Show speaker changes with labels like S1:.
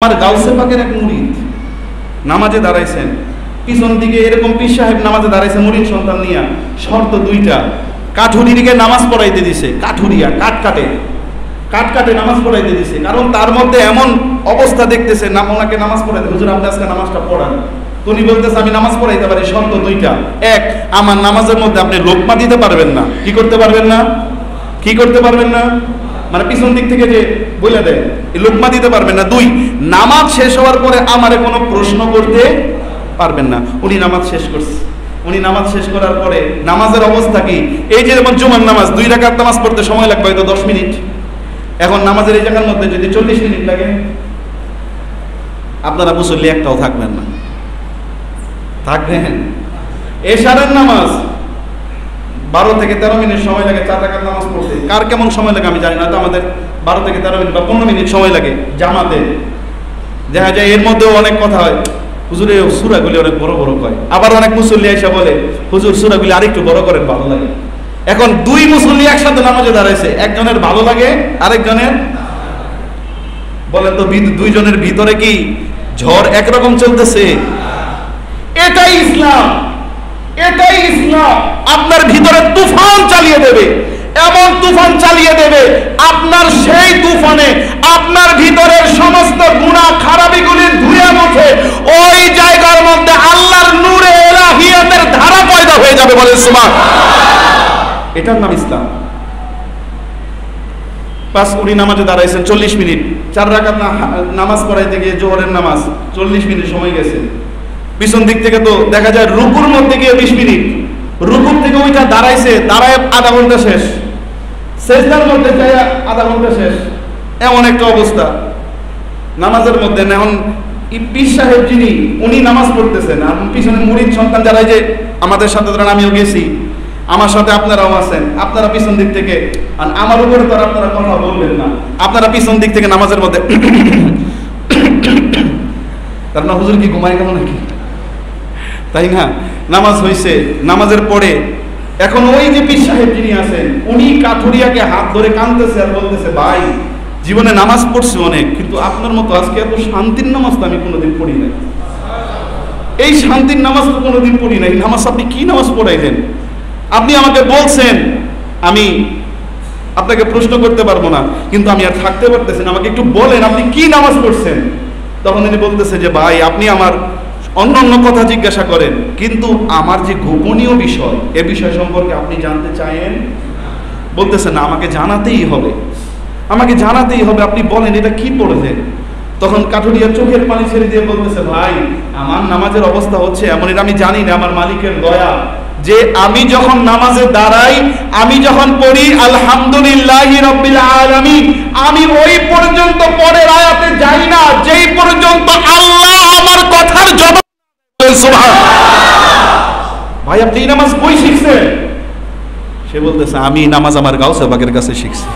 S1: আমার গাউসে পাকের এক মুরিদ নামাজে দাঁড়াইছেন, পিছন দিকে এরকম পীর সাহেব নামাজে দাঁড়াইছে মুরিদ সন্তান নিয়া। শর্ত দুইটা, কাঠুরিকে নামাজ পড়াইতে দিছে, কাঠুরিয়া কাঠ কাটে নামাজ পড়াইতে দিছে, কারণ তার মধ্যে এমন অবস্থা দেখতেছে না ওনাকে নামাজ পড়াইতে, হুজুর আপনি আজকে নামাজটা পড়ান। উনি বলতেছে আমি নামাজ পড়াইতে পারি, শর্ত দুইটা, এক আমার নামাজের মধ্যে আপনি লোকমা দিতে পারবেন না। কি করতে পারবেন না? কি করতে পারবেন না? মানে পিছন দিক থেকে যে বলে দেয় লোকমা দিতে পারবেন না। দুই, নামাজ শেষ হওয়ার পরে আমারে কোনো প্রশ্ন করতে পারবেন না। উনি নামাজ শেষ করছে, উনি নামাজ শেষ করার পরে নামাজের অবস্থা কি, এই যে যেমন জুমার নামাজ 2 রাকাত নামাজ পড়তে সময় লাগবে হয়তো 10 মিনিট, এখন নামাজের এই জায়গার মধ্যে যদি 40 মিনিট লাগে, আপনারা মুসল্লি একটাও থাকবেন না। থাকবেন? এশারের নামাজ 12 থেকে 13 মিনিট সময় লাগে 4 রাকাত নামাজ পড়তে। কার কেমন সময় লাগে আমি জানি না, তো আমাদের 12 থেকে 13 মিনিট বা 15 মিনিট সময় লাগে জামাতে। দেখা যায় এর মধ্যেও অনেক কথা হয়, হুজুর এই সূরাগুলি অনেক বড় বড় কয়, আবার অনেক মুসল্লি এসে বলে হুজুর সূরাগুলি আরেকটু বড় করেন, ভালো লাগে। এখন 2 মুসল্লি একসাথে নামাজে দাঁড়াইছে, একজনের ভালো লাগে আরেকজনের, বলেন তো 2 জনের ভিতরে কি ঝড় একরকম চলতেছে? এটাই ইসলাম, এটাই ইসলাম। আপনার ভিতরে তুফান চালিয়ে দেবে, এমন তুফান চালিয়ে দেবে, আপনার সেই তুফানে আপনার ভিতরের সমস্ত গুনাহ খারাপিগুলি ধুয়ে মুছে ওই জায়গার মধ্যে আল্লাহর নূরে ইলাহিয়াতের ধারা পয়দা হয়ে যাবে। বলেন সুবহানাল্লাহ। এটার নাম ইসলাম। পাঁচ উনি নামাজে দাঁড়াইছেন 40 মিনিট, 4 রাকাত নামাজ পড়াইতে গিয়ে জোহরের নামাজ 40 মিনিট সময় গেছে। পিছন দিক থেকে তো দেখা যায় রুকুর মধ্যে গিয়ে 20 মিনিট, রুকুর থেকে ওইটা দাঁড়াইছে, দাঁড়ায় আধা ঘন্টা শেষ, সেজদার মধ্যে যায় আধা ঘন্টা শেষ, এমন একটা অবস্থা নামাজের মধ্যে। এখন পীর সাহেব যিনি উনি নামাজ পড়তেছেন, আর পিছনে মুরিদ সন্তান যারা, যে আমাদের সাথে ধরেন আমিও গেছি, আমার সাথে আপনারাও আছেন, আপনারা পিছন দিক থেকে, আর আমার উপরে তো আপনারা কথা বলবেন না, আপনারা পিছন দিক থেকে নামাজের মধ্যে কারণ হুজুর কি ঘুমায় গেল নাকি, তাই না? নামাজ হয়েছে, নামাজের পরে এখন ওই যে পীর সাহেব যিনি আছেন উনি কাঠুরিয়াকে হাত ধরে কাঁদতেছে আর বলতেছে ভাই জীবনে নামাজ পড়ছি অনেক, কিন্তু আপনার মতো আজকে এত শান্তির নামাজ তো আমি কোনোদিন পড়ি নাই, এই শান্তির নামাজ তো কোনোদিন পড়ি নাই। নামাজ আপনি কি নামাজ পড়াইলেন? আপনি আমাকে বলছেন আমি আপনাকে প্রশ্ন করতে পারবো না, কিন্তু আমি আর থাকতে পারতেছি না, আমাকে একটু বলেন আপনি কি নামাজ পড়ছেন। তখন উনি বলতেছে যে ভাই আপনি আমার অন্য অন্য কথা জিজ্ঞাসা করেন, কিন্তু আমার যে গোপনীয় বিষয় এ বিষয় সম্পর্কে আপনি জানতে চাইেন। বলতেছে না, আমাকে জানাতেই হবে, আমাকে জানাতেই হবে, আপনি বলেন এটা কি পড়েছেন। তখন কাঠুরিয়া চোখের পানি ছেড়ে দিয়ে বলতেছে ভাই আমার নামাজের অবস্থা হচ্ছে এমন, এটা আমি জানি না, আমার মালিকের দয়া, যে আমি যখন নামাজে দাঁড়াই, আমি যখন পড়ি আলহামদুলিল্লাহি রাব্বিল আলামিন, আমি ওই পর্যন্ত পরের আয়াতে যাই না যেই পর্যন্ত আল্লাহ আমার কথার জবাব দেন। সুবহানাল্লাহ। ভাই আপনি এই নামাজ কই শিখছেন? সে বলতেছে আমি নামাজ আমার গাউসে পাকের কাছে শিখছি।